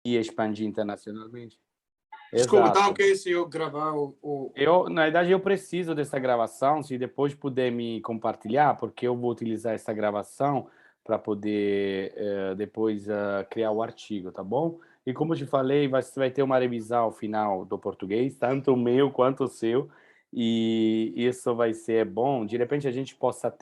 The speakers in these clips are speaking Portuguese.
e expandir internacionalmente. Desculpa, tá Exato. ok se eu gravar Na verdade, eu preciso dessa gravação, se depois puder me compartilhar, porque eu vou utilizar essa gravação para poder depois criar o artigo, tá bom? E como eu te falei, você vai ter uma revisão final do português, tanto o meu quanto o seu, e isso vai ser bom. De repente, a gente possa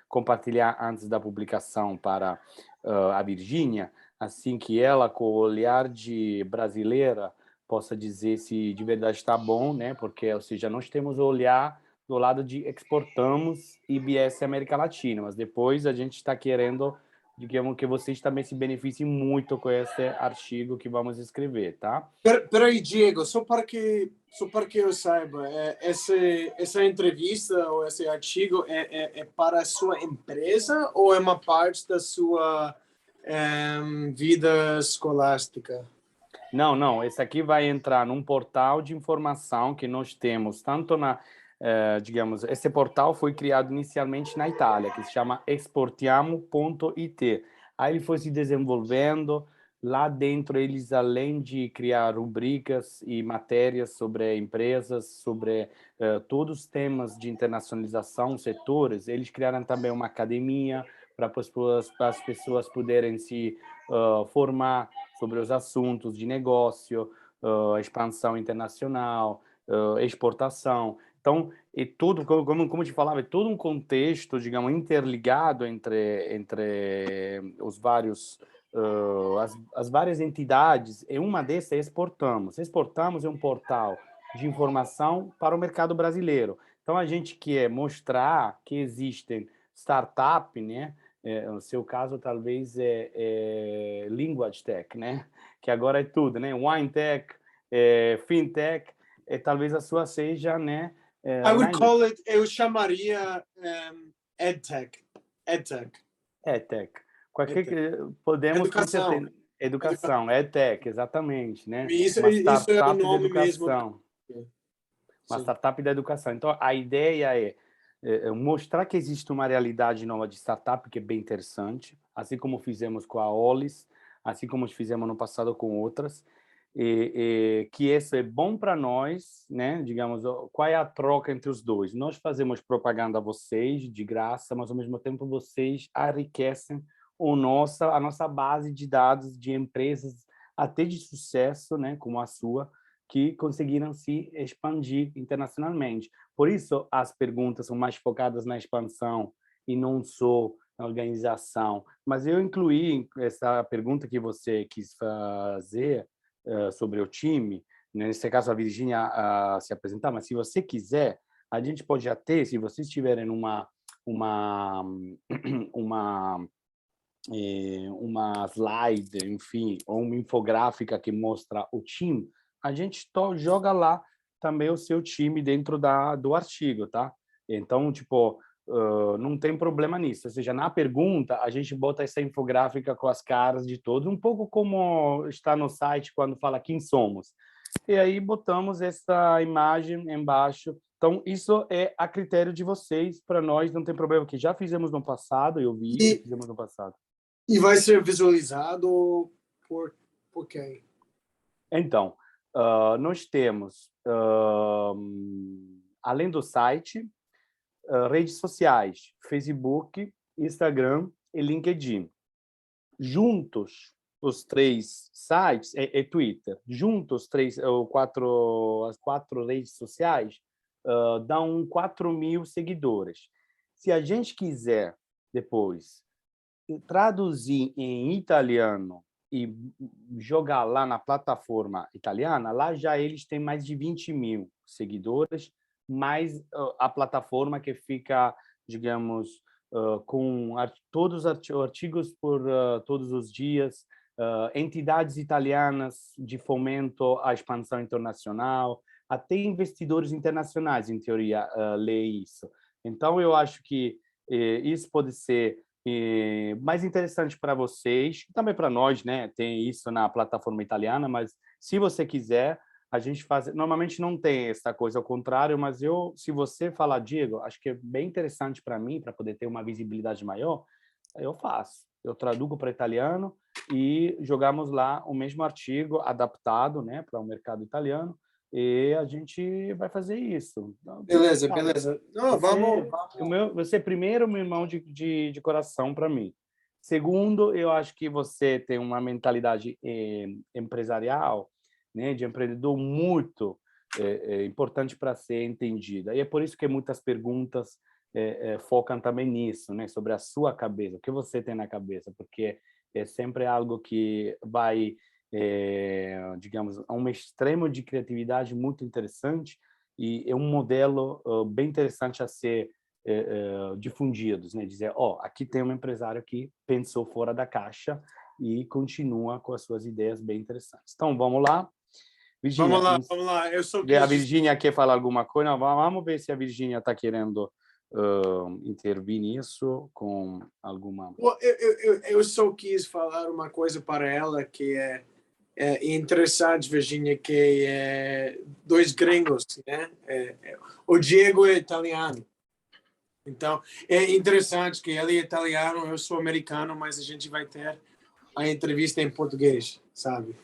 compartilhar antes da publicação para a Virgínia, assim que ela, com o olhar de brasileira, possa dizer se de verdade está bom, né? Porque, ou seja, nós temos o olhar do lado de exportamos IBS América Latina, mas depois a gente está querendo, digamos, que vocês também se beneficiem muito com esse artigo que vamos escrever, tá? Peraí, Diego, só para que eu saiba, essa entrevista ou esse artigo é para a sua empresa ou é uma parte da sua vida escolástica? Não, não, esse aqui vai entrar num portal de informação que nós temos, tanto digamos, esse portal foi criado inicialmente na Itália, que se chama exportiamo.it. Aí ele foi se desenvolvendo, lá dentro eles, além de criar rubricas e matérias sobre empresas, sobre todos os temas de internacionalização, setores, eles criaram também uma academia para as pessoas poderem se formar sobre os assuntos de negócio, expansão internacional, exportação. Então, é tudo, como te falava, é todo um contexto, digamos, interligado entre os vários, as várias entidades, e uma dessas é Exportamos. Exportamos é um portal de informação para o mercado brasileiro. Então, a gente quer mostrar que existem startups, né? No seu caso, talvez é Language Tech, né? Que agora é tudo, né? Wine Tech, FinTech, talvez a sua seja, né? I would call it, eu chamaria EdTech. EdTech. Qualquer EdTech. que podemos, com Educação. certeza. Educação, EdTech, exatamente, né? Isso Uma é o startup de nome mesmo. educação. Uma Sim. startup da educação. Então, a ideia é mostrar que existe uma realidade nova de startup que é bem interessante, assim como fizemos com a Olis, assim como fizemos no passado com outras, que isso é bom para nós, né? Digamos, qual é a troca entre os dois? Nós fazemos propaganda a vocês de graça, mas ao mesmo tempo vocês enriquecem a nossa base de dados de empresas até de sucesso, né? Como a sua, que conseguiram se expandir internacionalmente. Por isso, as perguntas são mais focadas na expansão e não só na organização. Mas eu incluí essa pergunta que você quis fazer sobre o time, nesse caso a Virgínia se apresentar, mas se você quiser, a gente pode até, se vocês tiverem uma, uma uma slide, enfim, ou uma infográfica que mostra o time, a gente joga lá também o seu time dentro do artigo, tá? Então, tipo, não tem problema nisso. Ou seja, na pergunta, a gente bota essa infográfica com as caras de todos, um pouco como está no site quando fala quem somos. E aí botamos essa imagem embaixo. Então, isso é a critério de vocês. Para nós, não tem problema, que já fizemos no passado, eu vi que fizemos no passado. E vai ser visualizado por quem? Então, nós temos, além do site, redes sociais, Facebook, Instagram e LinkedIn. Juntos, os três sites, Twitter, juntos as quatro redes sociais, dão 4.000 seguidores. Se a gente quiser, depois, traduzir em italiano e jogar lá na plataforma italiana, lá já eles têm mais de 20.000 seguidores, mais a plataforma que fica, digamos, com todos os artigos por todos os dias, entidades italianas de fomento à expansão internacional, até investidores internacionais, em teoria, lê isso. Então, eu acho que isso pode ser mais interessante para vocês, também para nós, né? Tem isso na plataforma italiana, mas se você quiser, a gente faz. Normalmente não tem essa coisa ao contrário, mas se você falar, Diego, acho que é bem interessante para mim, para poder ter uma visibilidade maior, eu faço. eu traduzo para italiano e jogamos lá o mesmo artigo adaptado, né, para o mercado italiano, e a gente vai fazer isso. Beleza, beleza. Não, vamos. Você primeiro, meu irmão de coração para mim. Segundo, eu acho que você tem uma mentalidade empresarial, né, de empreendedor muito importante para ser entendida. E é por isso que muitas perguntas focam também nisso, né, sobre a sua cabeça, o que você tem na cabeça, porque é sempre algo que vai, digamos, a um extremo de criatividade muito interessante e é um modelo bem interessante a ser difundidos, né? Dizer, aqui tem um empresário que pensou fora da caixa e continua com as suas ideias bem interessantes. Então, vamos lá. Virgínia, Vamos lá. Eu só a Virgínia quer falar alguma coisa? Não, vamos ver se a Virgínia está querendo intervir nisso com alguma... Eu só quis falar uma coisa para ela que é interessante, Virginia, que é dois gringos, né? O Diego é italiano. Então, é interessante que ele é italiano, eu sou americano, mas a gente vai ter a entrevista em português, sabe?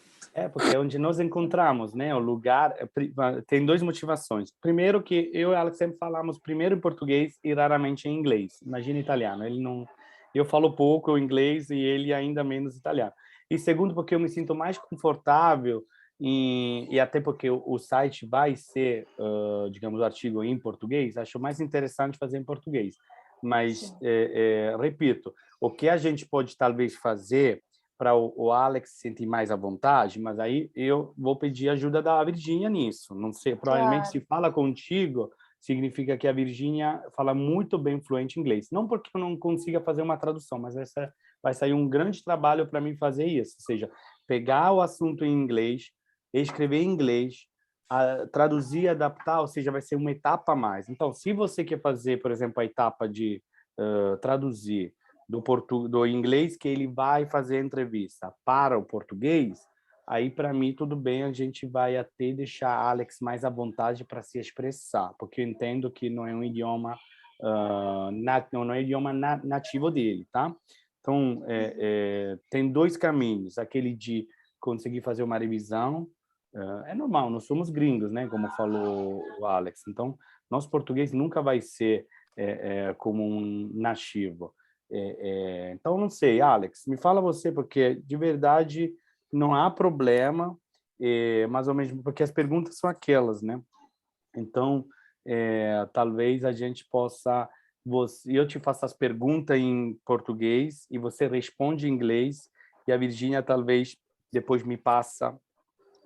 Porque é onde nos encontramos, né? O lugar tem duas motivações. Primeiro que eu e Alex sempre falamos primeiro em português e raramente em inglês. Imagina italiano, ele não, eu falo pouco inglês e ele ainda menos italiano. E segundo porque eu me sinto mais confortável e até porque o site vai ser, digamos, o artigo em português. Acho mais interessante fazer em português. Mas repito, o que a gente pode talvez fazer para o Alex se sentir mais à vontade, mas aí eu vou pedir ajuda da Virgínia nisso. Não sei, provavelmente se fala contigo, significa que a Virgínia fala muito bem fluente inglês. Não porque eu não consiga fazer uma tradução, mas vai sair um grande trabalho para mim fazer isso, ou seja, pegar o assunto em inglês, escrever em inglês, traduzir, adaptar, ou seja, vai ser uma etapa a mais. Então, se você quer fazer, por exemplo, a etapa de traduzir do inglês que ele vai fazer a entrevista para o português, aí para mim tudo bem, a gente vai até deixar Alex mais à vontade para se expressar, porque eu entendo que não é um idioma não é idioma nativo dele, tá? Então tem dois caminhos, aquele de conseguir fazer uma revisão, é normal, nós somos gringos, né? Como falou o Alex, então nosso português nunca vai ser como um nativo. Então, não sei, Alex, me fala você, porque de verdade não há problema, mas ao mesmo porque as perguntas são aquelas, né? Então, talvez a gente possa, eu te faço as perguntas em português e você responde em inglês e a Virgínia talvez depois me passa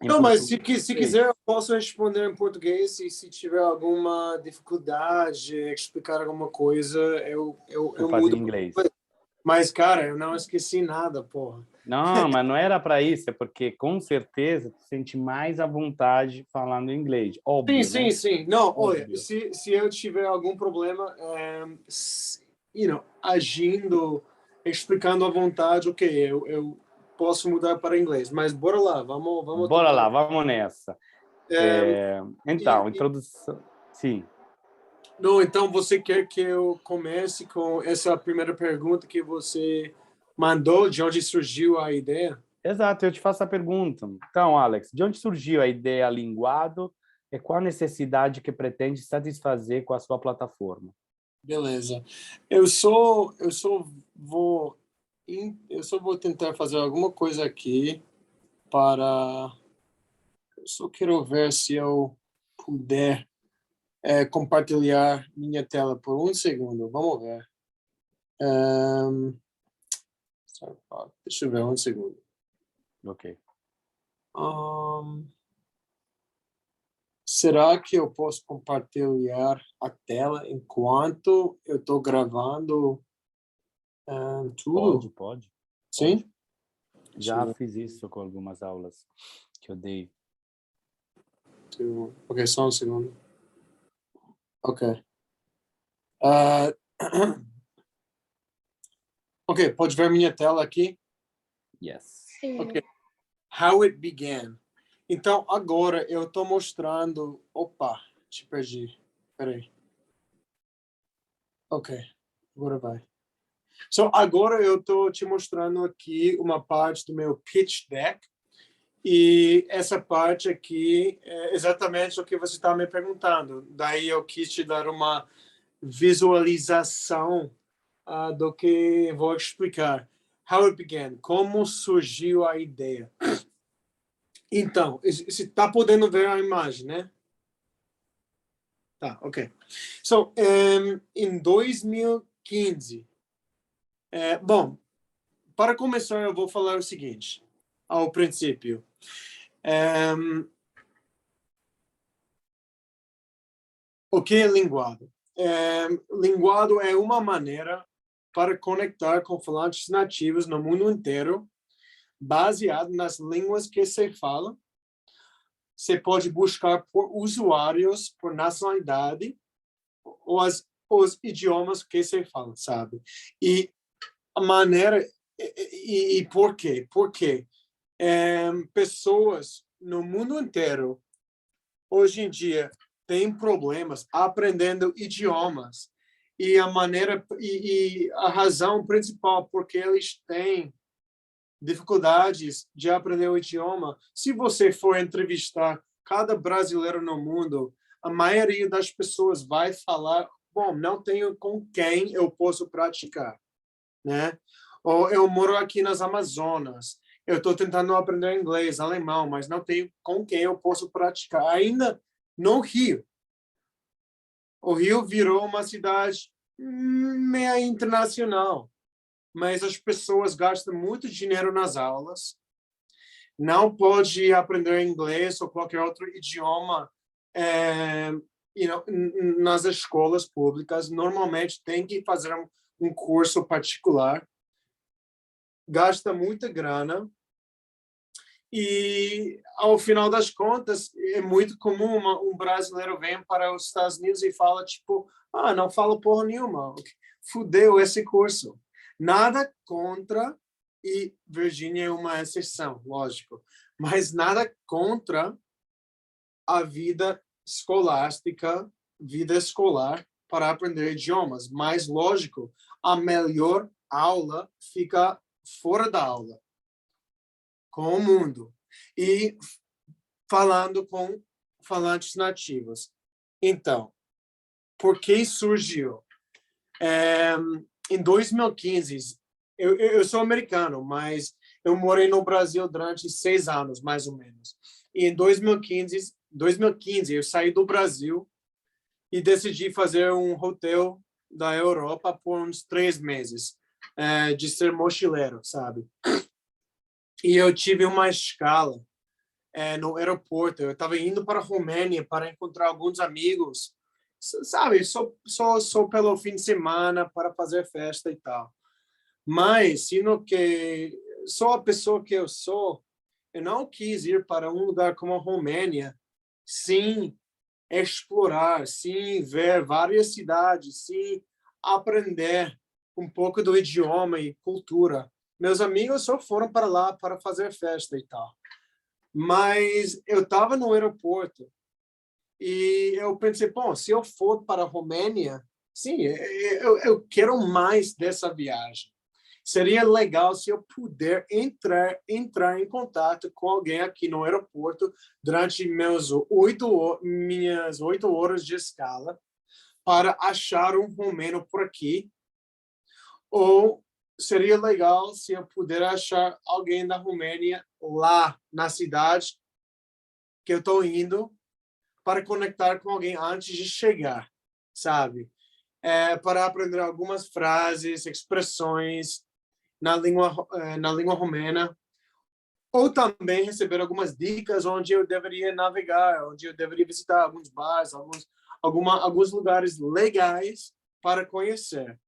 em Não, mas português. se quiser, eu posso responder em português e se tiver alguma dificuldade, explicar alguma coisa, eu Fazer mudo. em inglês. Mas, cara, eu não esqueci nada, porra. Não, mas não era para isso, é porque com certeza tu sente mais à vontade falando inglês, óbvio, Sim, né? sim. Não, olha, Óbvio. se eu tiver algum problema, agindo, explicando à vontade, ok, eu posso mudar para inglês, mas bora lá, vamos Bora tentar. lá, vamos nessa. Então, introdução. Sim, Não, então você quer que eu comece com essa primeira pergunta que você mandou, de onde surgiu a ideia? exato, eu te faço a pergunta. Então, Alex, de onde surgiu a ideia Linguado e qual a necessidade que pretende satisfazer com a sua plataforma? Beleza. Eu só vou tentar fazer alguma coisa aqui para. Eu só quero ver se eu puder compartilhar minha tela por um segundo. Vamos ver. Deixa eu ver um segundo. Ok. Será que eu posso compartilhar a tela enquanto eu estou gravando tudo? Pode. Sim? Já fiz isso com algumas aulas que eu dei. Ok, só um segundo. Ok. Ah, ok, pode ver minha tela aqui? Yes. Ok. How it began. Então, agora eu estou mostrando... Opa, te perdi. Peraí. Ok, agora vai. So, agora eu estou te mostrando aqui uma parte do meu pitch deck. E essa parte aqui é exatamente o que você está me perguntando. Daí eu quis te dar uma visualização do que vou explicar. How it began, como surgiu a ideia. Então, você está podendo ver a imagem, né? Tá, ok. So, em 2015, bom, para começar, eu vou falar o seguinte, ao princípio. O que é linguado? Linguado é uma maneira para conectar com falantes nativos no mundo inteiro, baseado nas línguas que se falam. Você pode buscar por usuários, por nacionalidade, ou os idiomas que se falam, sabe? E a maneira... E por quê? Porque pessoas no mundo inteiro, hoje em dia, têm problemas aprendendo idiomas. E a maneira e a razão principal porque eles têm dificuldades de aprender o idioma, se você for entrevistar cada brasileiro no mundo, a maioria das pessoas vai falar, bom, não tenho com quem eu posso praticar, né? Ou eu moro aqui nas Amazonas, eu estou tentando aprender inglês, alemão, mas não tenho com quem eu posso praticar. Ainda no Rio. O Rio virou uma cidade meio internacional, mas as pessoas gastam muito dinheiro nas aulas, não pode aprender inglês ou qualquer outro idioma nas escolas públicas. Normalmente tem que fazer um curso particular, gasta muita grana. E, ao final das contas, é muito comum um brasileiro vir para os Estados Unidos e fala, tipo, não falo porra nenhuma, fudeu esse curso. Nada contra, e Virgínia é uma exceção, lógico, mas nada contra a vida escolástica, vida escolar para aprender idiomas. Mas, lógico, a melhor aula fica fora da aula, com o mundo e falando com falantes nativos. Então, por que surgiu? Em 2015, eu sou americano, mas eu morei no Brasil durante 6 anos, mais ou menos. E em 2015 eu saí do Brasil e decidi fazer um roteiro da Europa por uns 3 meses, de ser mochileiro, sabe? E eu tive uma escala no aeroporto. Eu estava indo para a Romênia para encontrar alguns amigos, sabe? Só pelo fim de semana para fazer festa e tal. Mas, sendo que sou a pessoa que eu sou, eu não quis ir para um lugar como a Romênia sem explorar, sem ver várias cidades, sem aprender um pouco do idioma e cultura. Meus amigos só foram para lá para fazer festa e tal. Mas eu estava no aeroporto e eu pensei, bom, se eu for para a Romênia, sim, eu quero mais dessa viagem. Seria legal se eu puder entrar em contato com alguém aqui no aeroporto durante minhas 8 horas de escala para achar um romeno por aqui. Ou seria legal se eu puder achar alguém da Romênia lá na cidade que eu estou indo para conectar com alguém antes de chegar, sabe? Para aprender algumas frases, expressões na língua romena, ou também receber algumas dicas onde eu deveria navegar, onde eu deveria visitar alguns bares, alguns lugares legais para conhecer.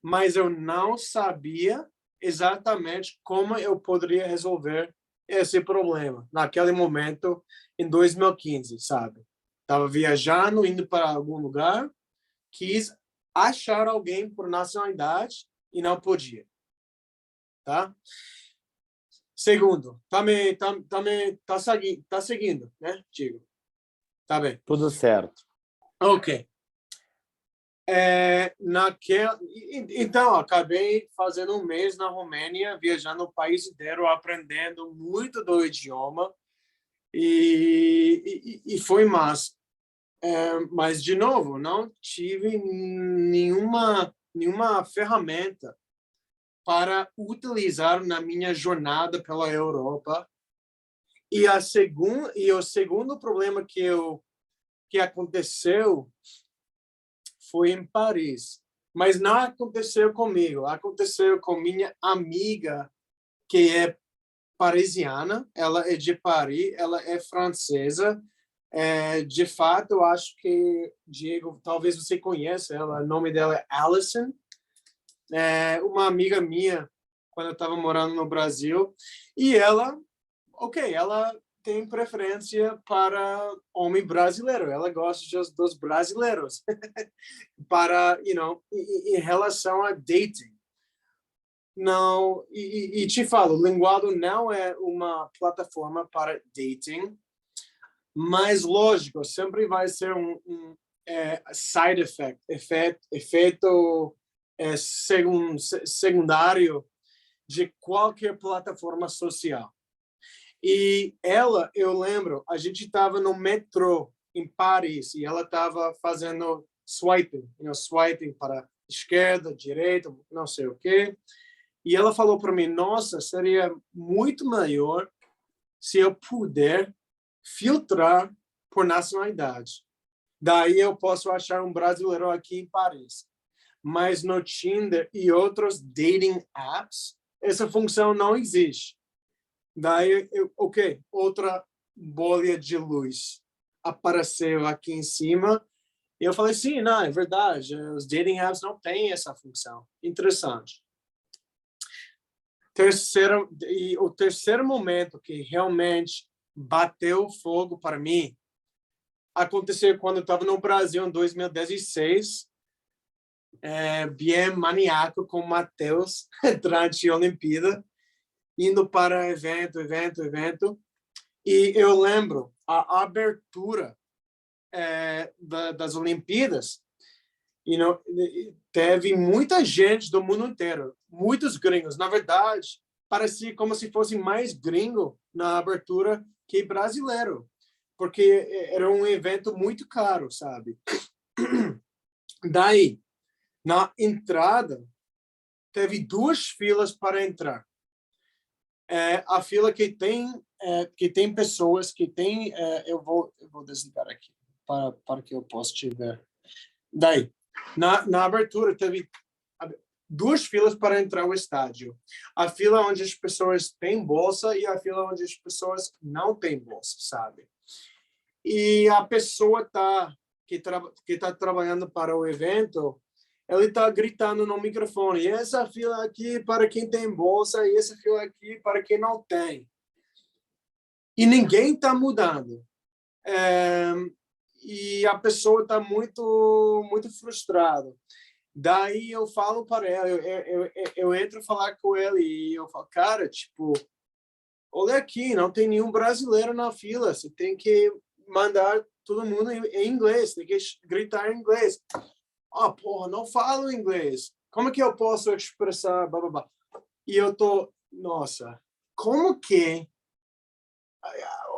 Mas eu não sabia exatamente como eu poderia resolver esse problema naquele momento em 2015, sabe? Estava viajando, indo para algum lugar, quis achar alguém por nacionalidade e não podia, tá? Segundo, tá seguindo, né, Tiago? Tá bem. Tudo certo. Ok. Então, acabei fazendo um mês na Romênia, viajando o país inteiro, aprendendo muito do idioma, e foi massa. Mas, de novo, não tive nenhuma ferramenta para utilizar na minha jornada pela Europa. E o segundo problema que aconteceu foi em Paris. Mas não aconteceu comigo, aconteceu com minha amiga, que é parisiana, ela é de Paris, ela é francesa. De fato, eu acho que, Diego, talvez você conheça ela, o nome dela é Alison, uma amiga minha, quando eu estava morando no Brasil, e ela tem preferência para homem brasileiro, ela gosta dos brasileiros, para, em relação a dating. Não, e te falo, o Linguado não é uma plataforma para dating, mas, lógico, sempre vai ser um side effect, efeito secundário de qualquer plataforma social. E ela, eu lembro, a gente estava no metrô em Paris e ela estava fazendo swiping para esquerda, direita, não sei o quê. E ela falou para mim, nossa, seria muito melhor se eu puder filtrar por nacionalidade. Daí eu posso achar um brasileiro aqui em Paris. Mas no Tinder e outros dating apps, essa função não existe. Daí, outra bolha de luz apareceu aqui em cima. E eu falei, sim, não, é verdade. Os dating apps não têm essa função. Interessante. O terceiro momento que realmente bateu fogo para mim aconteceu quando eu estava no Brasil em 2016, bem maníaco com o Matheus durante a Olimpíada, indo para evento. E eu lembro a abertura das Olimpíadas, teve muita gente do mundo inteiro, muitos gringos. Na verdade, parecia como se fosse mais gringo na abertura que brasileiro, porque era um evento muito caro, sabe? Daí, na entrada, teve 2 filas para entrar. A fila que tem pessoas que tem... eu vou desligar aqui, para que eu possa te ver. Daí, na abertura, teve 2 filas para entrar ao estádio. A fila onde as pessoas têm bolsa e a fila onde as pessoas não têm bolsa, sabe? E a pessoa que está trabalhando para o evento, ele está gritando no microfone, e essa fila aqui para quem tem bolsa, e essa fila aqui para quem não tem. E ninguém está mudando. E a pessoa está muito, muito frustrada. Daí eu falo para ela, eu entro falar com ele e eu falo, cara, tipo, olha aqui, não tem nenhum brasileiro na fila, você tem que mandar todo mundo em inglês, tem que gritar em inglês. Porra, não falo inglês. Como que eu posso expressar, blá, blá, blá. E eu tô, nossa, como que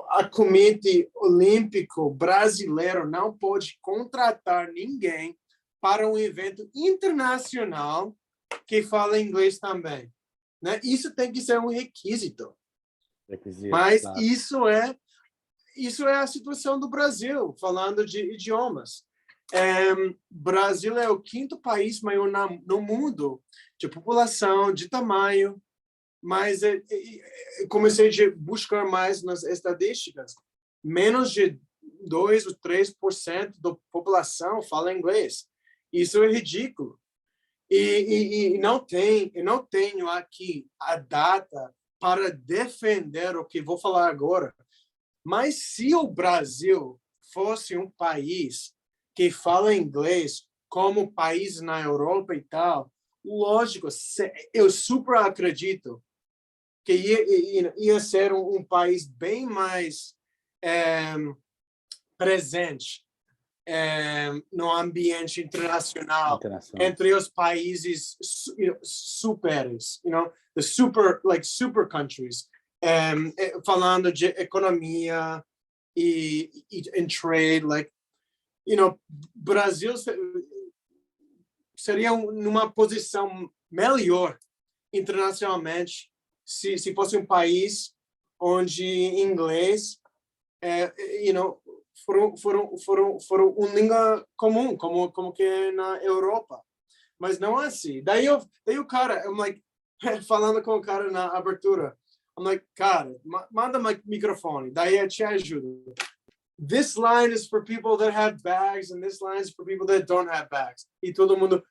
a Comitê Olímpico Brasileiro não pode contratar ninguém para um evento internacional que fala inglês também, né? Isso tem que ser um requisito. Mas claro. Isso é a situação do Brasil, falando de idiomas. Brasil é o 5º país maior no mundo de população, de tamanho, mas comecei a buscar mais nas estatísticas. Menos de 2 ou 3% da população fala inglês. Isso é ridículo. E não tenho aqui a data para defender o que vou falar agora. Mas se o Brasil fosse um país que fala inglês, como país na Europa e tal, lógico, eu super acredito que ia ser um país bem mais presente no ambiente internacional entre os países superes, the super countries, falando de economia e trade, Brasil seria numa posição melhor internacionalmente se fosse um país onde inglês foram uma língua comum, como que é na Europa. Mas não é assim. Daí o cara, falando com o cara na abertura, cara, manda microfone, daí eu te ajudo. This line is for people that have bags, and this line is for people that don't have bags. E todo mundo,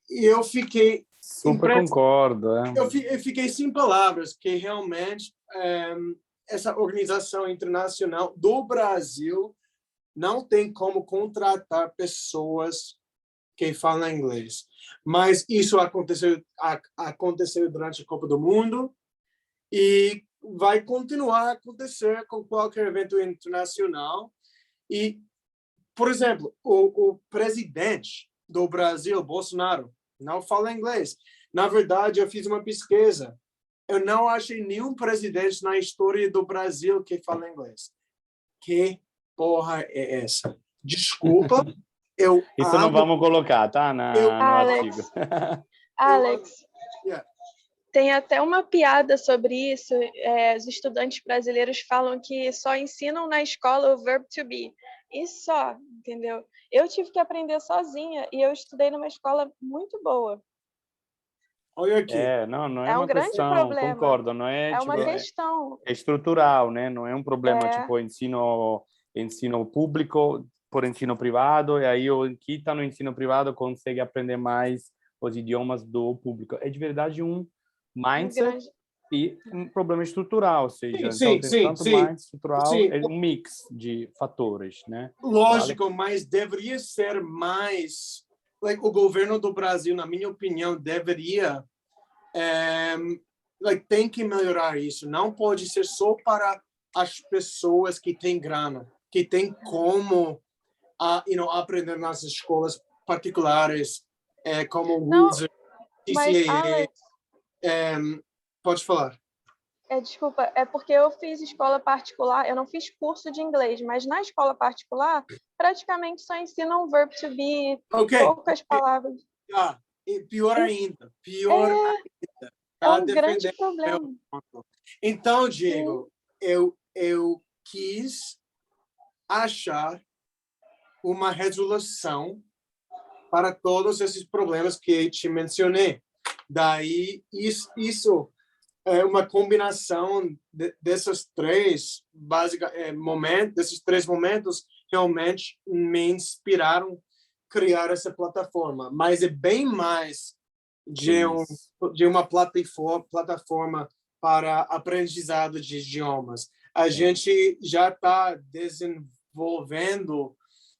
E eu fiquei super concordo. Eu fiquei sem palavras, que realmente essa organização internacional do Brasil não tem como contratar pessoas que falam inglês. Mas isso aconteceu durante a Copa do Mundo e vai continuar a acontecer com qualquer evento internacional. E, por exemplo, o presidente do Brasil, Bolsonaro, não fala inglês. Na verdade, eu fiz uma pesquisa. Eu não achei nenhum presidente na história do Brasil que fala inglês. Que porra é essa? Desculpa. Isso não vamos colocar, tá? No artigo. Alex, tem até uma piada sobre isso. Os estudantes brasileiros falam que só ensinam na escola o verb to be. E só, entendeu? Eu tive que aprender sozinha e eu estudei numa escola muito boa. Olha aqui. Não é uma grande questão, problema. concordo, não é, uma questão. É estrutural, né? Não é um problema tipo ensino público por ensino privado, e aí o que está no ensino privado consegue aprender mais os idiomas do público. É de verdade um mindset e um problema estrutural, ou seja, então tem tanto mindset estrutural, é um mix de fatores, né? Lógico, mas deveria ser mais... o governo do Brasil, na minha opinião, deveria... tem que melhorar isso. Não pode ser só para as pessoas que têm grana, que têm como aprender nas escolas particulares, como Windsor, CCAA. Pode falar. Desculpa, é porque eu fiz escola particular, eu não fiz curso de inglês, mas na escola particular, praticamente só ensinam verb to be, poucas palavras. E pior ainda. É um grande problema. Então, Diego, eu quis achar uma resolução para todos esses problemas que te mencionei. Daí, isso é uma combinação desses três momentos realmente me inspiraram a criar essa plataforma. Mas é bem mais de uma plataforma para aprendizado de idiomas. A gente já está desenvolvendo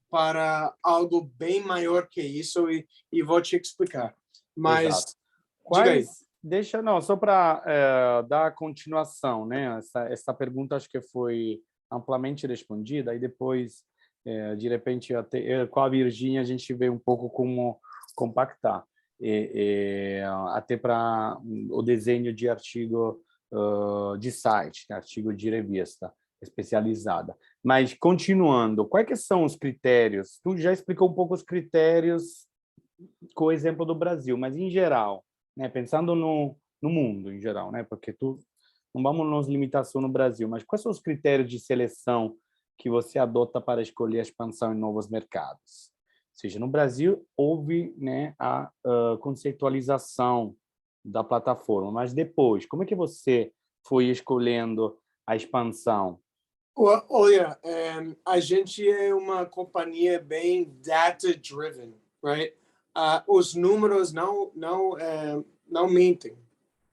para algo bem maior que isso e vou te explicar. Mas diga aí. Só para dar continuação, né? Essa pergunta acho que foi amplamente respondida, e depois, de repente, até, com a Virgínia, a gente vê um pouco como compactar, até para o desenho de artigo de site, artigo de revista especializada. Mas, continuando, quais que são os critérios? Tu já explicou um pouco os critérios com o exemplo do Brasil, mas, em geral, né, pensando no mundo, em geral, né, porque não vamos nos limitar só no Brasil, mas quais são os critérios de seleção que você adota para escolher a expansão em novos mercados? Ou seja, no Brasil, houve, né, a conceitualização da plataforma, mas depois, como é que você foi escolhendo a expansão? Olha, a gente é uma companhia bem data-driven, right? Os números não mentem.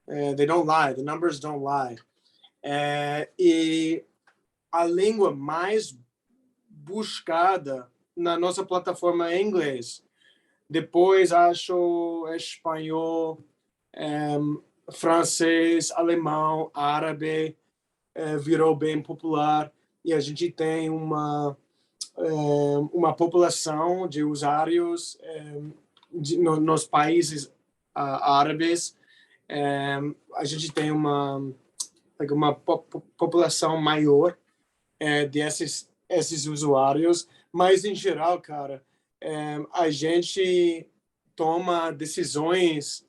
They don't lie. The numbers don't lie. E a língua mais buscada na nossa plataforma é inglês. Depois, acho espanhol, francês, alemão, árabe, virou bem popular. e a gente tem uma população de usuários nos países árabes. A gente tem uma população maior desses usuários, mas em geral, cara, a gente toma decisões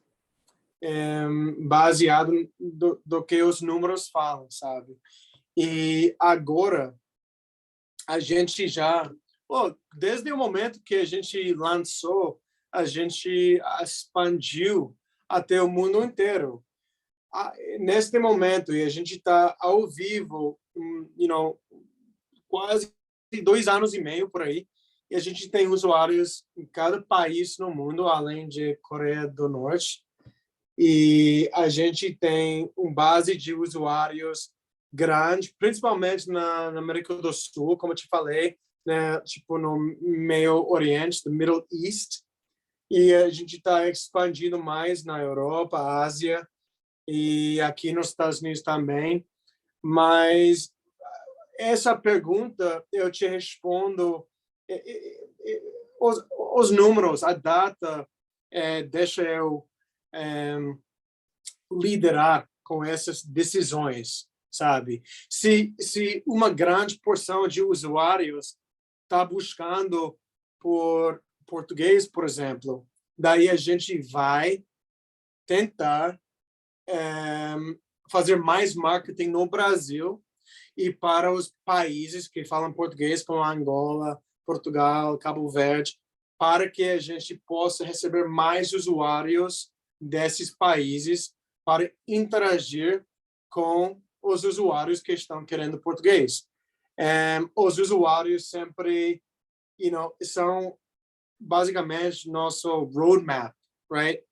baseado do que os números falam, sabe? E agora a gente já, desde o momento que a gente lançou, a gente expandiu até o mundo inteiro. Neste momento, e a gente está ao vivo, quase 2 anos e meio por aí, e a gente tem usuários em cada país no mundo, além de Coreia do Norte, e a gente tem uma base de usuários grande, principalmente na América do Sul, como eu te falei, né, tipo no Meio Oriente, do Middle East, e a gente está expandindo mais na Europa, Ásia, e aqui nos Estados Unidos também. Mas essa pergunta eu te respondo, os números, a data, deixa eu liderar com essas decisões, sabe? Se uma grande porção de usuários está buscando por português, por exemplo, daí a gente vai tentar fazer mais marketing no Brasil e para os países que falam português, como Angola, Portugal, Cabo Verde, para que a gente possa receber mais usuários desses países para interagir com os usuários que estão querendo português. Os usuários sempre, são basicamente nosso roadmap, right?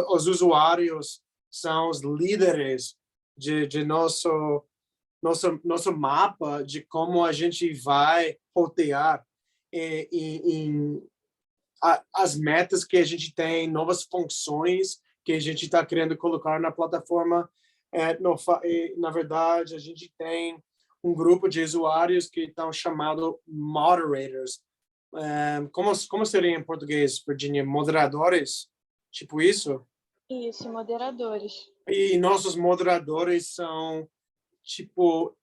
Os usuários são os líderes de nosso mapa de como a gente vai rotear as metas que a gente tem, novas funções que a gente está querendo colocar na plataforma. Na verdade, a gente tem um grupo de usuários que estão chamados moderators. Como seria em português, Virginia? Moderadores? Tipo isso? Isso, moderadores. E nossos moderadores são, tipo,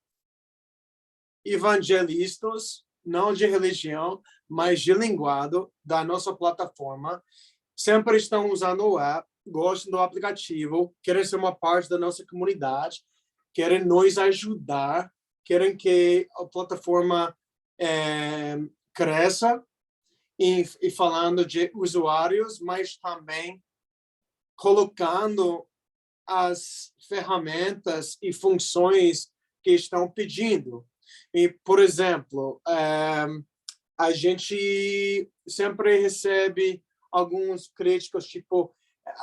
evangelistas, não de religião, mas de linguagem da nossa plataforma. Sempre estão usando o app, gostam do aplicativo, querem ser uma parte da nossa comunidade, querem nos ajudar, querem que a plataforma cresça, e falando de usuários, mas também colocando as ferramentas e funções que estão pedindo. E, por exemplo, a gente sempre recebe alguns críticos, tipo,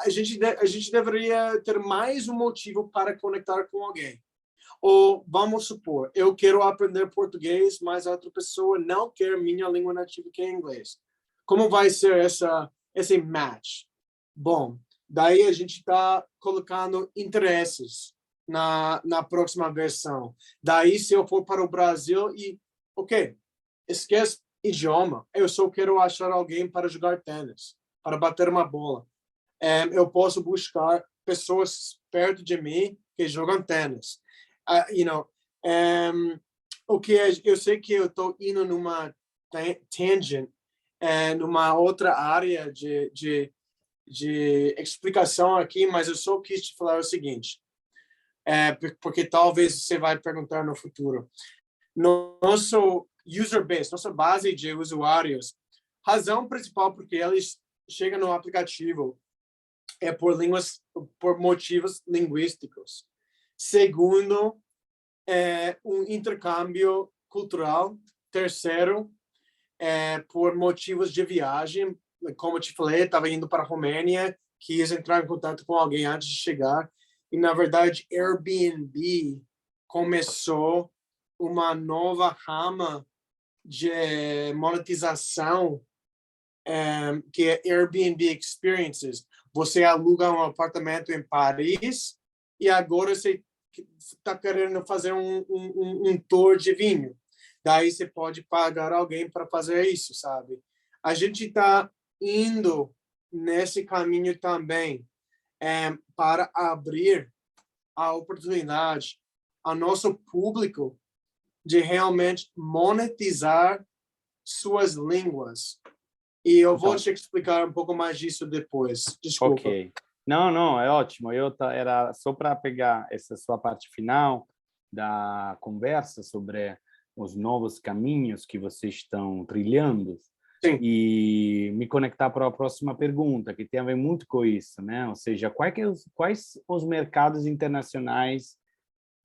a gente deveria ter mais um motivo para conectar com alguém. Ou, vamos supor, eu quero aprender português, mas a outra pessoa não quer minha língua nativa, que é inglês. Como vai ser esse match? Bom, daí a gente está colocando interesses na próxima versão. Daí, se eu for para o Brasil esquece idioma, eu só quero achar alguém para jogar tênis, para bater uma bola. Eu posso buscar pessoas perto de mim que jogam tênis. Eu sei que eu estou indo numa tangent, numa outra área de explicação aqui, mas eu só quis te falar o seguinte, porque talvez você vai perguntar no futuro. Nosso user base, nossa base de usuários, razão principal porque eles chegam no aplicativo é por motivos linguísticos. Segundo, um intercâmbio cultural. Terceiro, por motivos de viagem. Como eu te falei, estava indo para a Romênia, quis entrar em contato com alguém antes de chegar. E, na verdade, Airbnb começou uma nova rama de monetização, que é Airbnb Experiences. Você aluga um apartamento em Paris e agora você está querendo fazer um tour de vinho. Daí você pode pagar alguém para fazer isso, sabe? A gente está indo nesse caminho também, para abrir a oportunidade ao nosso público de realmente monetizar suas línguas. E eu vou te explicar um pouco mais disso depois. Desculpa. Ok. Não, é ótimo. Era só para pegar essa sua parte final da conversa sobre os novos caminhos que vocês estão trilhando. Sim. E me conectar para a próxima pergunta, que tem a ver muito com isso, né? Ou seja, quais os mercados internacionais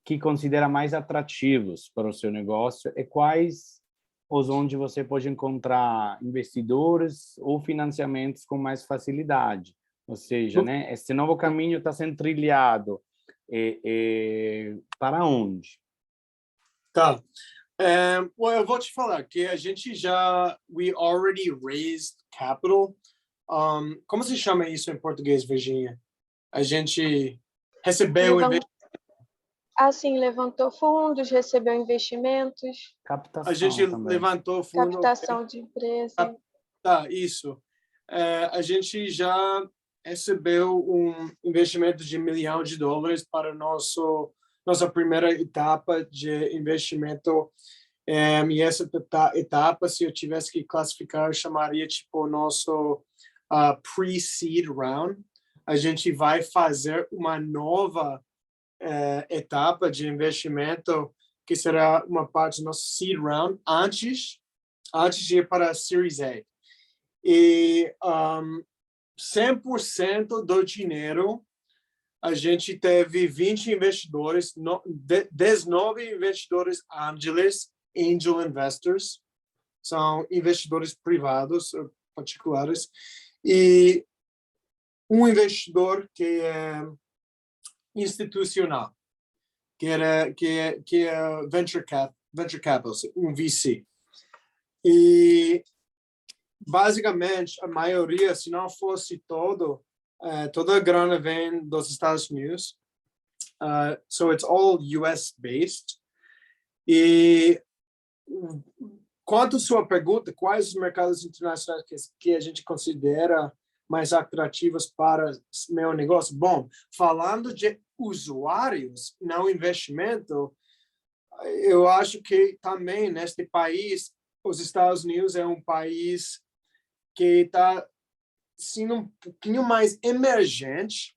que considera mais atrativos para o seu negócio e quais os onde você pode encontrar investidores ou financiamentos com mais facilidade. Ou seja, né, esse novo caminho está sendo trilhado para onde? Tá. Eu vou te falar que a gente we already raised capital. Como se chama isso em português, Virginia? A gente recebeu Assim, levantou fundos, recebeu investimentos. Captação a gente também. Levantou fundos. Captação de empresa. Tá, isso. A gente já recebeu um investimento de $1 milhão para nossa primeira etapa de investimento. E essa etapa, se eu tivesse que classificar, eu chamaria tipo nosso pre-seed round. A gente vai fazer uma nova etapa de investimento que será uma parte do nosso seed round antes de ir para a Series A. E 100% do dinheiro, a gente teve 20 investidores, 19 investidores angel investors, são investidores privados, particulares, e um investidor que é institucional, que é venture capital, um VC. E basicamente a maioria, se não fosse toda a grana vem dos Estados Unidos. So it's all US based. E quanto à sua pergunta, quais os mercados internacionais que a gente considera mais atrativos para meu negócio? Bom, falando de usuários, não investimento, eu acho que também neste país, os Estados Unidos é um país que está sendo um pouquinho mais emergente,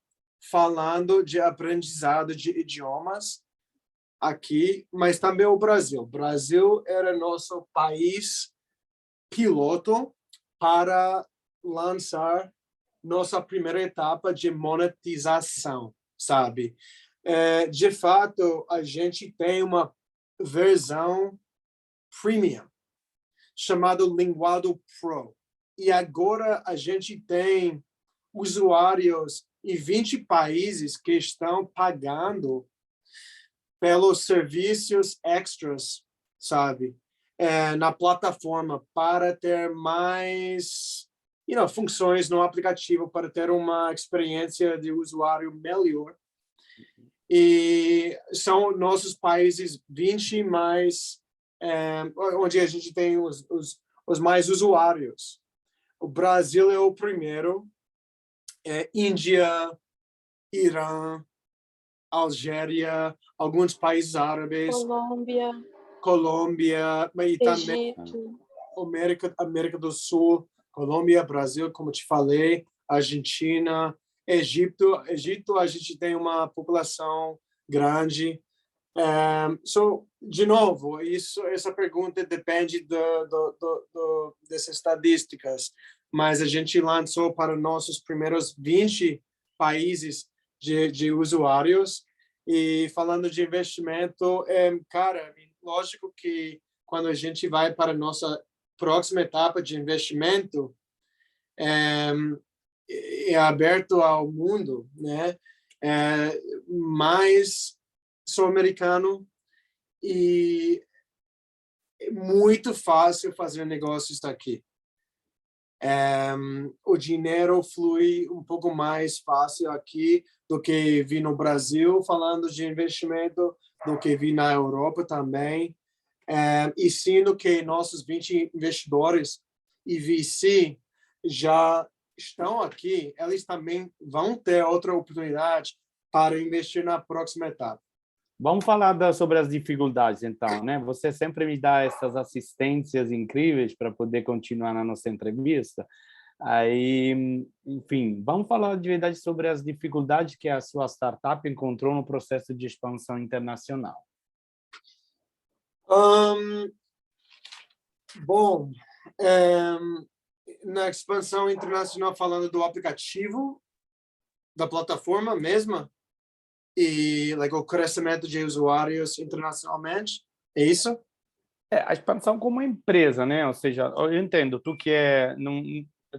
falando de aprendizado de idiomas aqui, mas também o Brasil. O Brasil era nosso país piloto para lançar nossa primeira etapa de monetização, sabe? De fato, a gente tem uma versão premium chamada Linguado Pro. E agora a gente tem usuários em 20 países que estão pagando pelos serviços extras, sabe? Na plataforma para ter mais funções no aplicativo, para ter uma experiência de usuário melhor. E são nossos países 20 mais, onde a gente tem os mais usuários. O Brasil é o primeiro, Índia, Irã, Algéria, alguns países árabes, Colômbia, e também América do Sul, Colômbia, Brasil, como te falei, Argentina, Egito, a gente tem uma população grande. De novo, essa pergunta depende dessas estatísticas, mas a gente lançou para nossos primeiros 20 países de usuários. E falando de investimento, cara, lógico que quando a gente vai para a nossa próxima etapa de investimento, é aberto ao mundo, né? Mais sul-americano e é muito fácil fazer negócios aqui. O dinheiro flui um pouco mais fácil aqui do que vi no Brasil, falando de investimento, do que vi na Europa também. E sendo que nossos 20 investidores e VC já estão aqui, eles também vão ter outra oportunidade para investir na próxima etapa. Vamos falar sobre as dificuldades, então, né? Você sempre me dá essas assistências incríveis para poder continuar na nossa entrevista. Aí, enfim, vamos falar de verdade sobre as dificuldades que a sua startup encontrou no processo de expansão internacional. Bom, na expansão internacional, falando do aplicativo, da plataforma mesma, e o crescimento de usuários internacionalmente, é isso? A expansão como empresa, né? Ou seja, eu entendo, tu que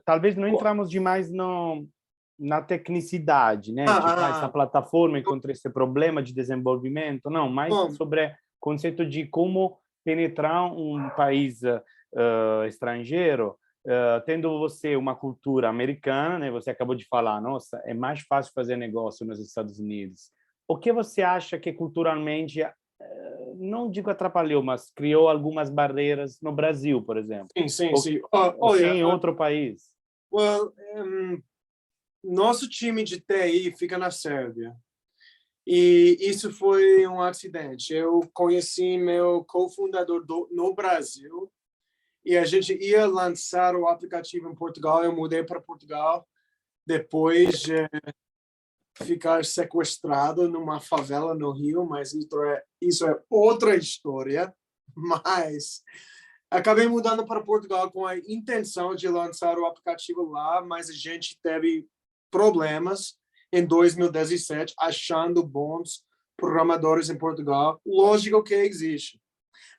talvez não entramos demais na tecnicidade, né? Essa plataforma encontrou esse problema de desenvolvimento, não, mas sobre o conceito de como penetrar um país estrangeiro, tendo você uma cultura americana, né? Você acabou de falar, nossa, é mais fácil fazer negócio nos Estados Unidos. O que você acha que culturalmente, não digo atrapalhou, mas criou algumas barreiras no Brasil, por exemplo? Sim. Ou em outro país? Nosso time de TI fica na Sérvia. E isso foi um acidente. Eu conheci meu cofundador no Brasil e a gente ia lançar o aplicativo em Portugal. Eu mudei para Portugal depois de ficar sequestrado numa favela no Rio, mas isso é outra história. Mas acabei mudando para Portugal com a intenção de lançar o aplicativo lá, mas a gente teve problemas em 2017, achando bons programadores em Portugal. Lógico que existe,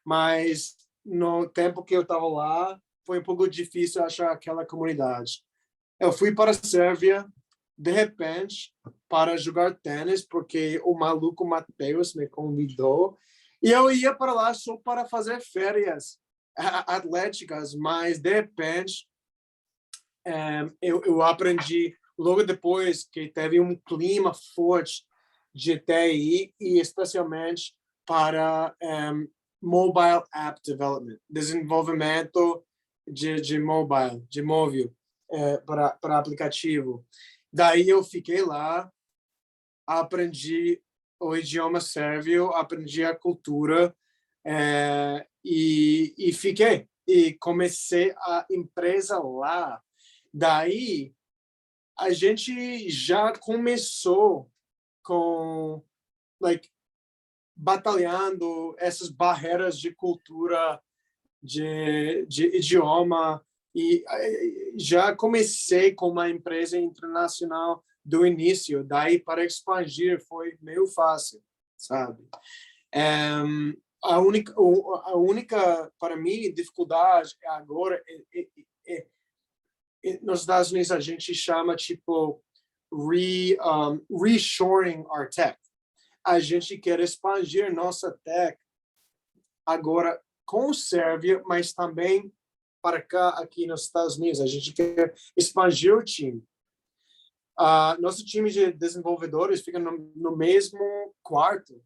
mas no tempo que eu estava lá, foi um pouco difícil achar aquela comunidade. Eu fui para a Sérvia, de repente, para jogar tênis, porque o maluco Mateus me convidou, e eu ia para lá só para fazer férias atléticas, mas, de repente, eu aprendi logo depois que teve um clima forte de TI, e especialmente para mobile app development, desenvolvimento de móvel para aplicativo. Daí eu fiquei lá, aprendi o idioma sérvio, aprendi a cultura e fiquei. E comecei a empresa lá. Daí a gente já começou com batalhando essas barreiras de cultura, de idioma, e já comecei com uma empresa internacional do início. Daí para expandir foi meio fácil, sabe? A única para mim dificuldade agora nos Estados Unidos a gente chama tipo reshoring our tech. A gente quer expandir nossa tech agora com Sérvia, mas também para cá, aqui nos Estados Unidos. A gente quer expandir o time. Nosso time de desenvolvedores fica no mesmo quarto,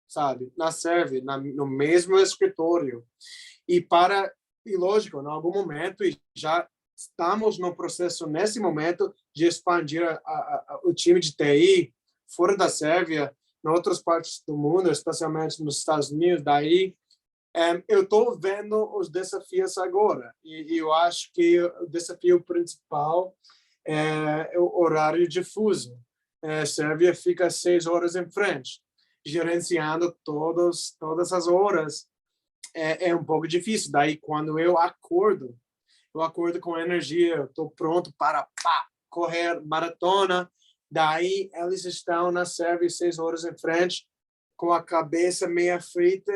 sabe? Na Sérvia, no mesmo escritório. E lógico, em algum momento, já estamos no processo, nesse momento, de expandir o time de TI fora da Sérvia, em outras partes do mundo, especialmente nos Estados Unidos. Daí, eu estou vendo os desafios agora. E eu acho que o desafio principal é o horário difuso. A Sérvia fica 6 horas em frente. Gerenciando todas as horas é um pouco difícil. Daí, quando eu acordo com energia, estou pronto para correr maratona. Daí, eles estão na Sérvia 6 horas em frente, com a cabeça meia frita,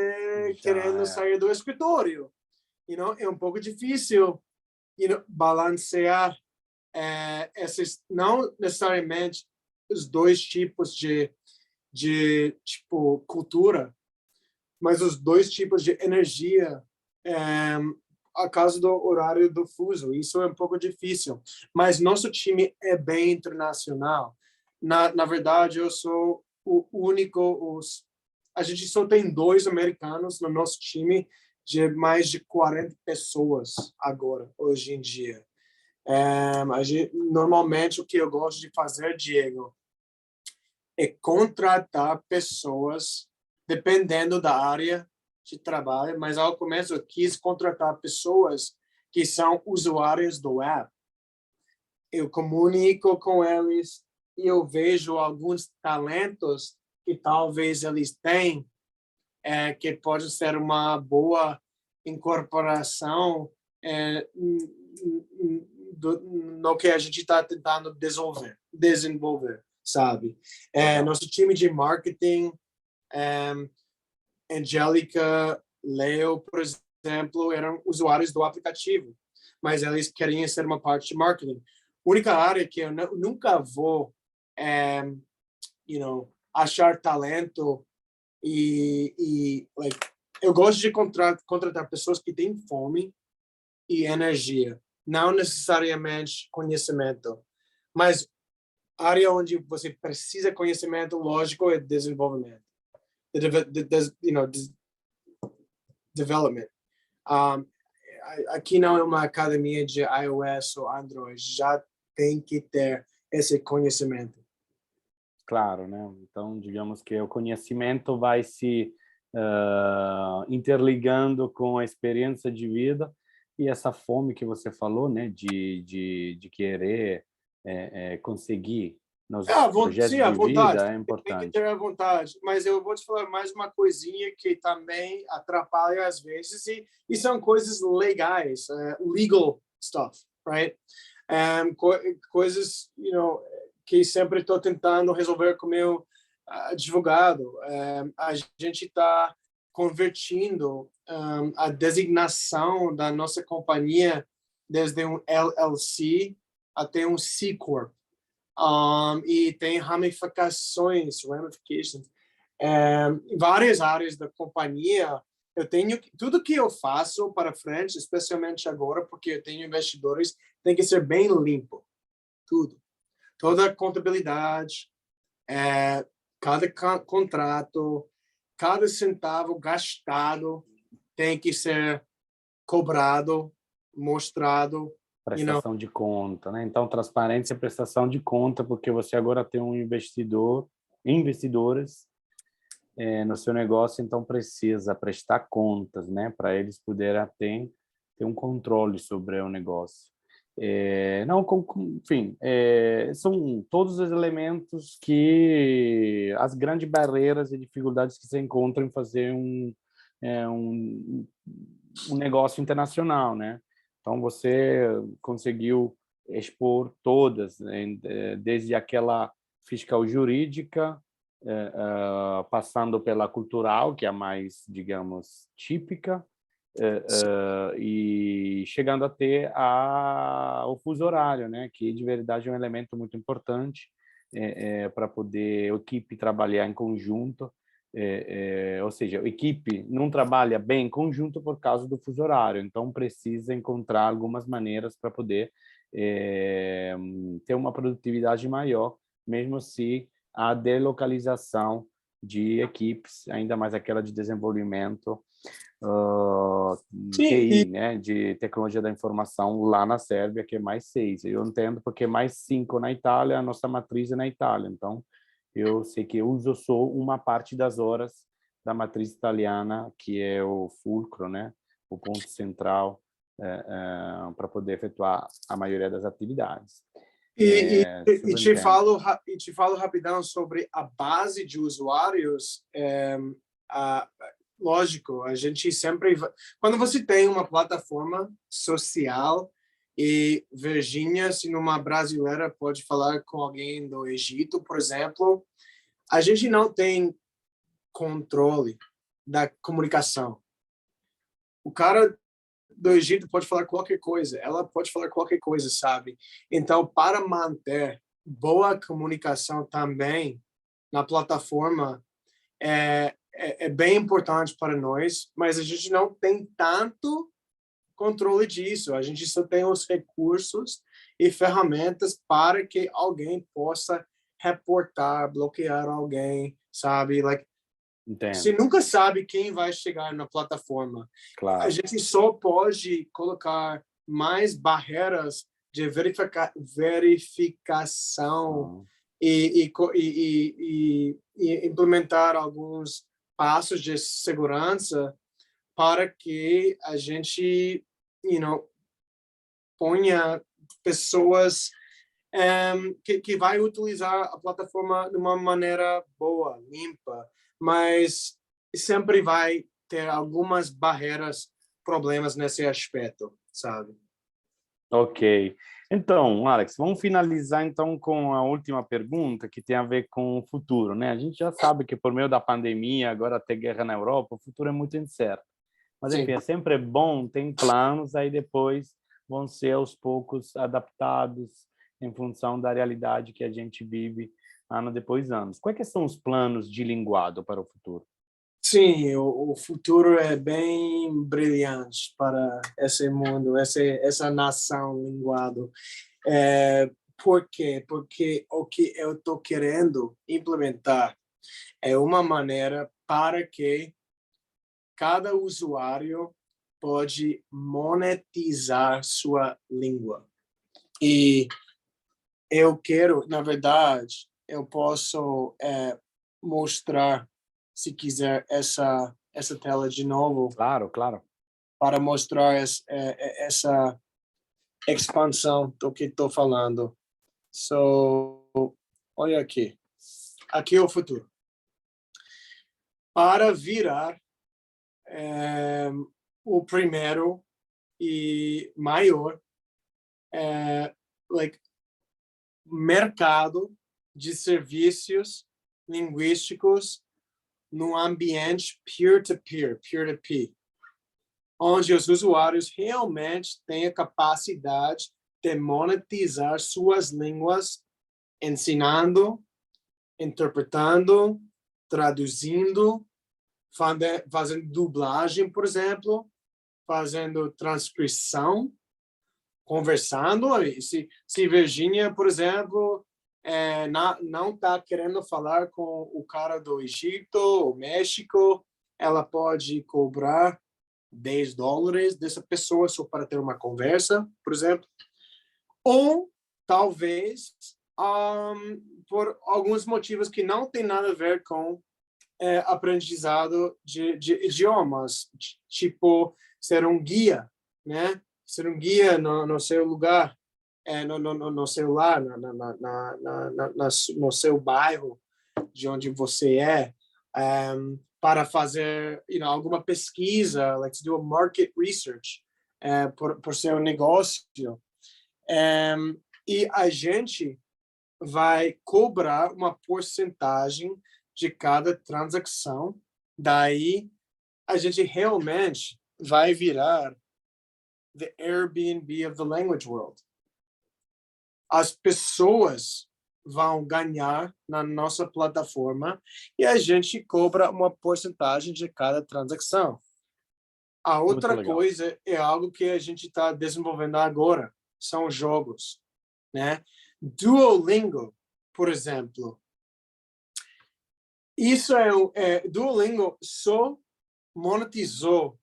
querendo sair do escritório. É um pouco difícil balancear esses, não necessariamente os dois tipos de tipo cultura, mas os dois tipos de energia a causa do horário do fuso. Isso é um pouco difícil. Mas nosso time é bem internacional. Na verdade, eu sou o único... A gente só tem 2 americanos no nosso time, de mais de 40 pessoas agora, hoje em dia. Normalmente, o que eu gosto de fazer, Diego, é contratar pessoas, dependendo da área de trabalho, mas ao começo eu quis contratar pessoas que são usuários do app. Eu comunico com eles e eu vejo alguns talentos que talvez eles têm, que pode ser uma boa incorporação no que a gente está tentando desenvolver, sabe? Nosso time de marketing, Angélica, Leo, por exemplo, eram usuários do aplicativo, mas eles queriam ser uma parte de marketing. A única área que eu nunca vou, achar talento eu gosto de contratar pessoas que têm fome e energia, não necessariamente conhecimento, mas a área onde você precisa conhecimento, lógico, é desenvolvimento. Development. Aqui não é uma academia de iOS ou Android, já tem que ter esse conhecimento. Claro, né? Então, digamos que o conhecimento vai se interligando com a experiência de vida e essa fome que você falou, né? De querer conseguir nos projetos sim, de vontade, vida é importante. tem que ter a vontade, mas eu vou te falar mais uma coisinha que também atrapalha às vezes e são coisas legais, legal stuff, right? Coisas, que sempre estou tentando resolver com o meu advogado. A gente está convertindo a designação da nossa companhia desde um LLC até um C Corp. E tem ramifications, em várias áreas da companhia. Eu tenho tudo que eu faço para frente, especialmente agora, porque eu tenho investidores, tem que ser bem limpo, tudo, toda a contabilidade, cada contrato, cada centavo gastado tem que ser cobrado, mostrado. Prestação de conta, né? Então, transparência e prestação de conta, porque você agora tem um investidores no seu negócio, então precisa prestar contas, né? Para eles poderem ter um controle sobre o negócio. Enfim, são todos os elementos as grandes barreiras e dificuldades que se encontram em fazer um negócio internacional, né? Então, você conseguiu expor todas, né? Desde aquela fiscal jurídica, passando pela cultural, que é a mais, digamos, típica, e chegando a ter o fuso horário, né? Que, de verdade, é um elemento muito importante para poder a equipe trabalhar em conjunto. Ou seja, a equipe não trabalha bem em conjunto por causa do fuso horário, então precisa encontrar algumas maneiras para poder ter uma produtividade maior, mesmo se a delocalização de equipes, ainda mais aquela de desenvolvimento TI, né, de tecnologia da informação lá na Sérvia, que é mais 6. Eu entendo porque mais 5 na Itália, a nossa matriz é na Itália, então eu sei que eu uso só uma parte das horas da matriz italiana, que é o fulcro, né? O ponto central para poder efetuar a maioria das atividades. Te falo rapidão sobre a base de usuários. Lógico, a gente sempre... Quando você tem uma plataforma social e Virgínia, se uma brasileira pode falar com alguém do Egito, por exemplo, a gente não tem controle da comunicação. O cara do Egito pode falar qualquer coisa, ela pode falar qualquer coisa, sabe? Então, para manter boa comunicação também na plataforma, é bem importante para nós, mas a gente não tem tanto controle disso. A gente só tem os recursos e ferramentas para que alguém possa reportar, bloquear alguém, sabe? Você nunca sabe quem vai chegar na plataforma. Claro. A gente só pode colocar mais barreiras de verificação e implementar alguns passos de segurança para que a gente, ponha pessoas que vai utilizar a plataforma de uma maneira boa, limpa, mas sempre vai ter algumas barreiras, problemas nesse aspecto, sabe? Ok. Então, Alex, vamos finalizar então com a última pergunta que tem a ver com o futuro, né? A gente já sabe que por meio da pandemia, agora ter guerra na Europa, o futuro é muito incerto. Mas, enfim, é sempre bom, tem planos, aí depois vão ser aos poucos adaptados em função da realidade que a gente vive ano depois anos. Quais são os planos de linguado para o futuro? Sim, o futuro é bem brilhante para esse mundo, essa nação linguado. Por quê? Porque o que eu estou querendo implementar é uma maneira para que cada usuário pode monetizar sua língua. E eu quero, na verdade, eu posso mostrar, se quiser, essa tela de novo. Claro, claro. Para mostrar essa expansão do que estou falando. Olha aqui. Aqui é o futuro. Para virar o primeiro e maior mercado de serviços linguísticos no ambiente peer-to-peer, onde os usuários realmente têm a capacidade de monetizar suas línguas, ensinando, interpretando, traduzindo, fazendo dublagem, por exemplo, fazendo transcrição, conversando. Se Virginia, por exemplo, não está querendo falar com o cara do Egito ou México, ela pode cobrar $10 dessa pessoa só para ter uma conversa, por exemplo. Ou, talvez, por alguns motivos que não tem nada a ver com aprendizado de idiomas, tipo ser um guia, né? Ser um guia no seu lugar, no celular, no seu bairro, de onde você é, para fazer alguma pesquisa, like to do a market research por seu negócio. E a gente vai cobrar uma porcentagem de cada transação. Daí, a gente realmente vai virar the Airbnb of the language world. As pessoas vão ganhar na nossa plataforma e a gente cobra uma porcentagem de cada transação. A outra coisa é algo que a gente está desenvolvendo agora, são jogos, né? Duolingo, por exemplo. Isso Duolingo só monetizou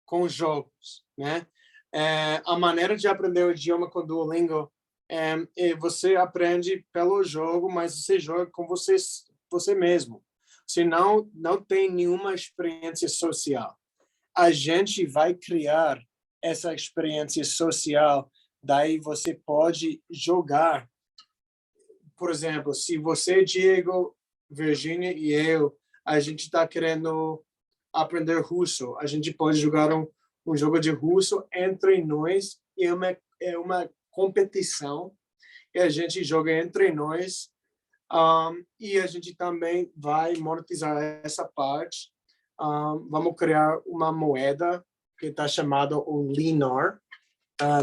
com jogos, né? A maneira de aprender o idioma com Duolingo você aprende pelo jogo, mas você joga com você mesmo. Você não tem nenhuma experiência social. A gente vai criar essa experiência social, daí você pode jogar. Por exemplo, se você, Diego, Virginia e eu, a gente está querendo aprender russo, a gente pode jogar um jogo de russo entre nós, e é uma competição, e a gente joga entre nós, e a gente também vai monetizar essa parte. Vamos criar uma moeda que está chamada o Linar,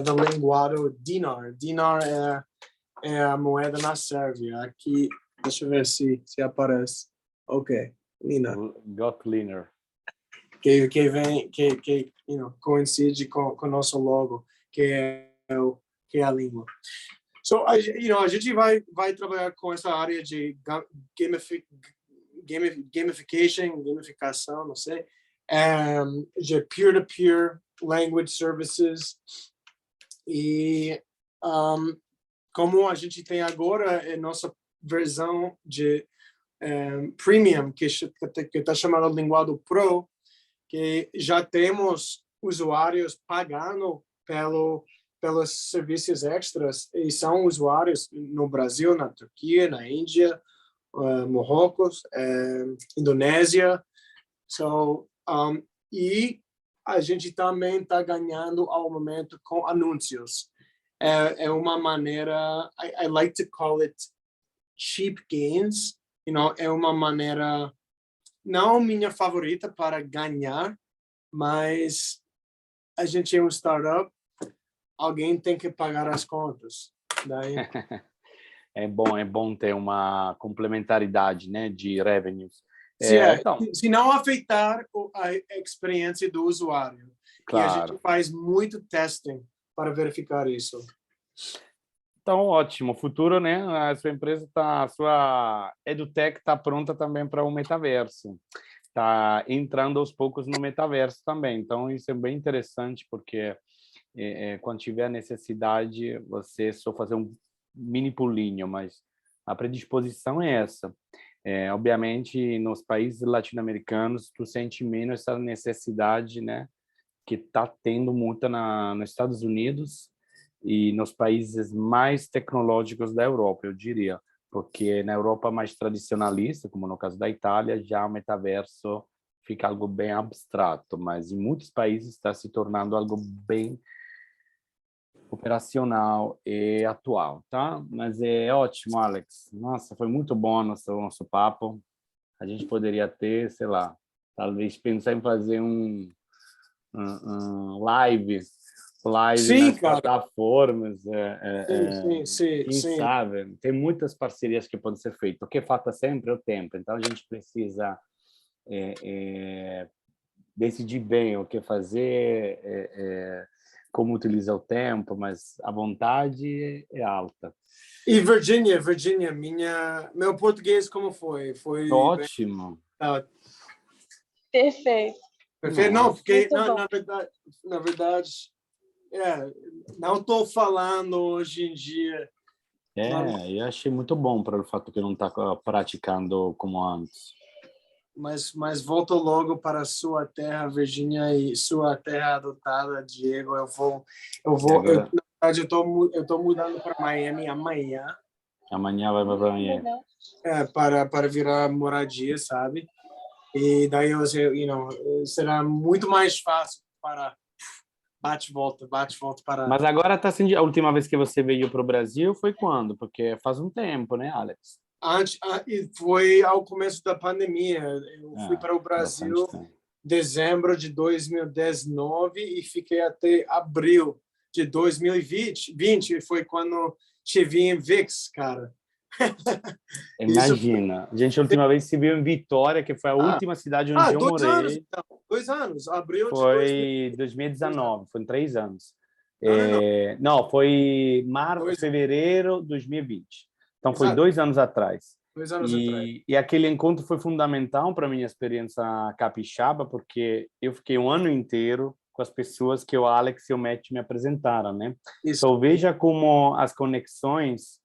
do linguado Dinar. Dinar é a moeda na Sérvia. Aqui, deixa eu ver se aparece. Ok, Linar. Got Linar. coincide com o nosso logo, que é a língua. So, a gente vai trabalhar com essa área de gamificação, não sei, de peer-to-peer language services. E como a gente tem agora a nossa versão de premium, que está chamada Linguado Pro, que já temos usuários pagando pelos serviços extras, e são usuários no Brasil, na Turquia, na Índia, Marrocos, Indonésia. E a gente também está ganhando ao momento com anúncios. É uma maneira, I like to call it cheap gains. É uma maneira, não minha favorita para ganhar, mas a gente é um startup, alguém tem que pagar as contas. Daí... É bom ter uma complementaridade, né, de revenues. Então... Se não afetar a experiência do usuário. Claro. E a gente faz muito testing para verificar isso. Então, ótimo. O futuro, né? A sua empresa a sua EduTech está pronta também para o metaverso. Está entrando aos poucos no metaverso também. Então, isso é bem interessante, porque quando tiver necessidade, você só fazer um mini pulinho, mas a predisposição é essa. Obviamente, nos países latino-americanos, tu sente menos essa necessidade, né? Que está tendo muita nos Estados Unidos e nos países mais tecnológicos da Europa, eu diria, porque na Europa mais tradicionalista, como no caso da Itália, já o metaverso fica algo bem abstrato, mas em muitos países está se tornando algo bem operacional e atual, tá? Mas é ótimo, Alex. Nossa, foi muito bom nosso papo. A gente poderia ter, sei lá, talvez pensar em fazer um live Sim, nas cara. plataformas. Sim. Quem sabe? Tem muitas parcerias que podem ser feitas. O que falta sempre é o tempo. Então, a gente precisa decidir bem o que fazer, como utilizar o tempo, mas a vontade é alta. E Virginia, meu português como foi? Foi ótimo. Perfeito. Perfeito. Não, porque na verdade, não estou falando hoje em dia. Eu achei muito bom para o fato que não está praticando como antes. Mas volto logo para sua terra, Virgínia, e sua terra adotada, Diego. Eu Agora... na verdade, eu tô mudando para Miami amanhã. Amanhã vai para Miami. Para virar moradia, sabe? E daí será muito mais fácil para bate-volta para... Mas agora está sendo... A última vez que você veio para o Brasil foi quando? Porque faz um tempo, né, Alex? Foi ao começo da pandemia. Eu fui para o Brasil em dezembro de 2019 e fiquei até abril de 2020. Foi quando estive em VIX, cara. Imagina. A gente, a última vez se viu em Vitória, que foi a última cidade onde eu morei. 2 anos, então. 2 anos. Abril de foi 2019, foi 3 anos. Não, foi março, fevereiro de 2020. Então, foi 2 anos atrás. 2 anos atrás. E aquele encontro foi fundamental para a minha experiência capixaba, porque eu fiquei um ano inteiro com as pessoas que o Alex e o Matt me apresentaram, né? Então, veja como as conexões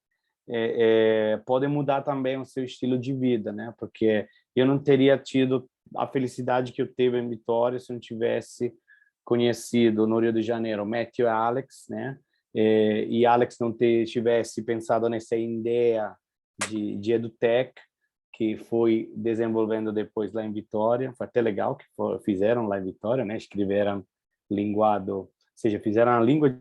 podem mudar também o seu estilo de vida, né? Porque eu não teria tido a felicidade que eu tive em Vitória se eu não tivesse conhecido no Rio de Janeiro o Matt e o Alex, né? E Alex não tivesse pensado nessa ideia de EduTech, que foi desenvolvendo depois lá em Vitória. Foi até legal que fizeram lá em Vitória, né? Escreveram linguado, ou seja, fizeram a língua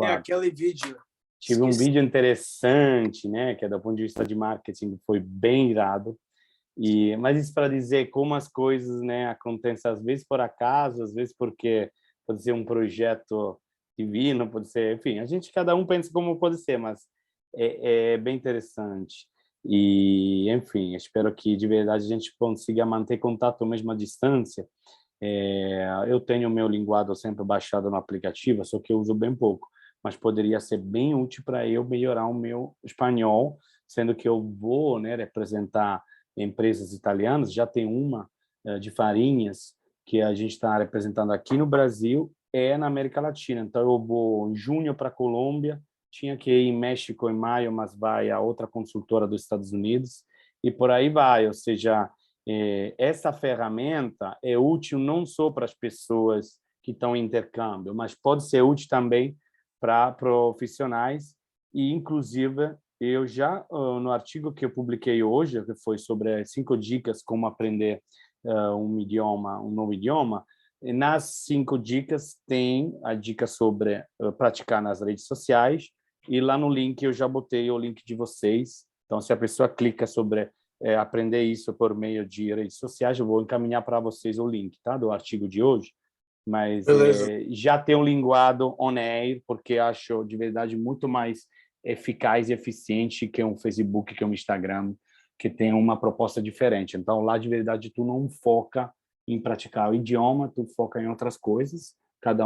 aquele vídeo. Tive um vídeo interessante, né? Que do ponto de vista de marketing foi bem irado. Mas isso para dizer como as coisas, né, acontecem às vezes por acaso, às vezes porque pode ser um projeto divino, pode ser, enfim, cada um pensa como pode ser, mas é bem interessante. E, enfim, espero que de verdade a gente consiga manter contato mesmo à distância. Eu tenho o meu linguado sempre baixado no aplicativo, só que eu uso bem pouco, mas poderia ser bem útil para eu melhorar o meu espanhol, sendo que eu vou, né, representar empresas italianas. Já tem uma de farinhas que a gente está representando aqui no Brasil e na América Latina. Então, eu vou em junho para a Colômbia, tinha que ir em México em maio, mas vai a outra consultora dos Estados Unidos, e por aí vai. Ou seja, essa ferramenta é útil não só para as pessoas que estão em intercâmbio, mas pode ser útil também para profissionais. E, inclusive, eu já, no artigo que eu publiquei hoje, que foi sobre 5 dicas como aprender um novo idioma, nas 5 dicas tem a dica sobre praticar nas redes sociais, e lá no link eu já botei o link de vocês. Então, se a pessoa clica sobre aprender isso por meio de redes sociais, eu vou encaminhar para vocês o link, tá, do artigo de hoje. Mas já tem um linguado on air, porque acho de verdade muito mais eficaz e eficiente que um Facebook, que um Instagram, que tem uma proposta diferente. Então, lá de verdade tu não foca em praticar o idioma, tu foca em outras coisas. Cada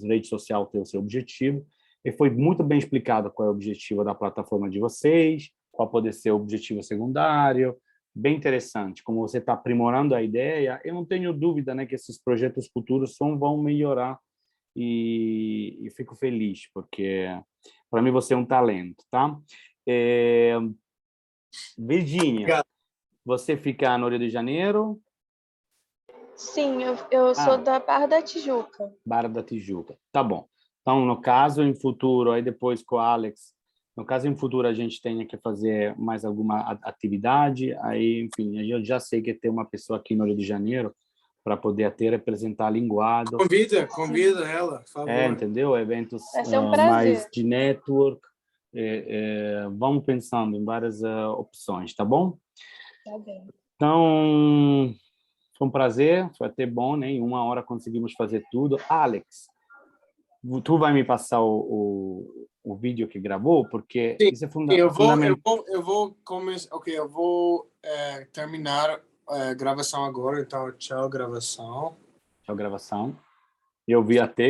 rede social tem o seu objetivo, e foi muito bem explicado qual é o objetivo da plataforma de vocês, qual pode ser o objetivo secundário. Bem interessante, como você está aprimorando a ideia. Eu não tenho dúvida, né, que esses projetos futuros só vão melhorar, e fico feliz, porque para mim você é um talento, tá? Virgínia, você fica no Rio de Janeiro? Sim, eu sou da Barra da Tijuca. Barra da Tijuca, tá bom. Então, no caso, em futuro, aí depois com o Alex, no caso, em futuro, a gente tenha que fazer mais alguma atividade, aí, enfim, eu já sei que tem uma pessoa aqui no Rio de Janeiro para poder até representar linguado. Convida ela, por favor. Entendeu? Eventos Vai ser um prazer. mais de network. Vamos pensando em várias opções, tá bom? Tá bem. Então, foi um prazer, foi até bom, né? Em 1 hora conseguimos fazer tudo. Alex, tu vai me passar o vídeo que gravou, porque Sim, isso é fundamental. Eu vou começar. Ok, eu vou terminar a gravação agora. Então, tchau, gravação. Tchau, gravação. Eu vi até